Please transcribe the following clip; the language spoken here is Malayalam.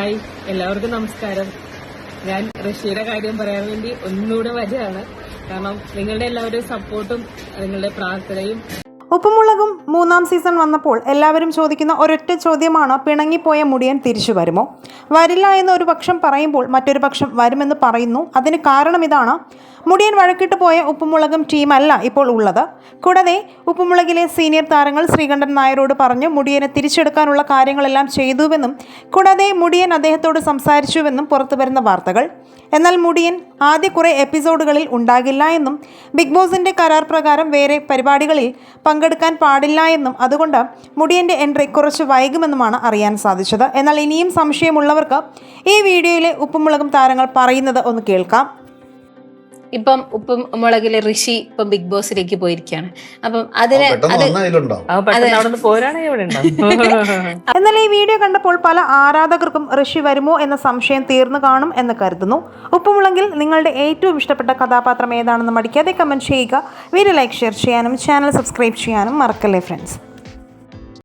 ഹായ്, എല്ലാവർക്കും നമസ്കാരം. ഞാൻ ഋഷിയുടെ കാര്യം പറയാൻ വേണ്ടി ഒന്നുകൂടെ വരികയാണ്. കാരണം നിങ്ങളുടെ എല്ലാവരുടെയും സപ്പോർട്ടും നിങ്ങളുടെ പ്രാർത്ഥനയും. ഉപ്പുമുളകും 3-ാം സീസൺ വന്നപ്പോൾ എല്ലാവരും ചോദിക്കുന്ന ഒരൊറ്റ ചോദ്യമാണ്, പിണങ്ങിപ്പോയ മുടിയൻ തിരിച്ചു വരുമോ? വരില്ല എന്ന് ഒരു പക്ഷം പറയുമ്പോൾ മറ്റൊരു പക്ഷം വരുമെന്ന് പറയുന്നു. അതിന് കാരണം ഇതാണ്: മുടിയൻ വഴക്കിട്ട് പോയ ഉപ്പുമുളകും ടീമല്ല ഇപ്പോൾ ഉള്ളത്. കൂടാതെ ഉപ്പുമുളകിലെ സീനിയർ താരങ്ങൾ ശ്രീകണ്ഠൻ നായരോട് പറഞ്ഞ് മുടിയനെ തിരിച്ചെടുക്കാനുള്ള കാര്യങ്ങളെല്ലാം ചെയ്തുവെന്നും കൂടാതെ മുടിയൻ അദ്ദേഹത്തോട് സംസാരിച്ചുവെന്നും പുറത്തുവരുന്ന വാർത്തകൾ. എന്നാൽ മുടിയൻ ആദ്യ കുറേ എപ്പിസോഡുകളിൽ ഉണ്ടാകില്ല എന്നും ബിഗ് ബോസിൻ്റെ കരാർ പ്രകാരം വേറെ പരിപാടികളിൽ പങ്കെടുക്കാൻ പാടില്ല എന്നും അതുകൊണ്ട് മുടിയൻ്റെ എൻട്രി കുറച്ച് വൈകുമെന്നുമാണ് അറിയാൻ സാധിച്ചത്. എന്നാൽ ഇനിയും സംശയമുള്ളവർക്ക് ഈ വീഡിയോയിലെ ഉപ്പുമുളകും താരങ്ങൾ പറയുന്നത് ഒന്ന് കേൾക്കാം. ഇപ്പം ഉപ്പുമുളകിലെ ഋഷി ഇപ്പം ബിഗ് ബോസിലേക്ക് പോയിരിക്കുകയാണ്. അപ്പം അതിന് എന്നാൽ ഈ വീഡിയോ കണ്ടപ്പോൾ പല ആരാധകർക്കും ഋഷി വരുമോ എന്ന സംശയം തീർന്നു കാണും എന്ന് കരുതുന്നു. ഉപ്പുമുളകിൽ നിങ്ങളുടെ ഏറ്റവും ഇഷ്ടപ്പെട്ട കഥാപാത്രം ഏതാണെന്ന് മടിക്കാതെ കമൻറ്റ് ചെയ്യുക. വീഡിയോ ലൈക്ക്, ഷെയർ ചെയ്യാനും ചാനൽ സബ്സ്ക്രൈബ് ചെയ്യാനും മറക്കല്ലേ ഫ്രണ്ട്സ്.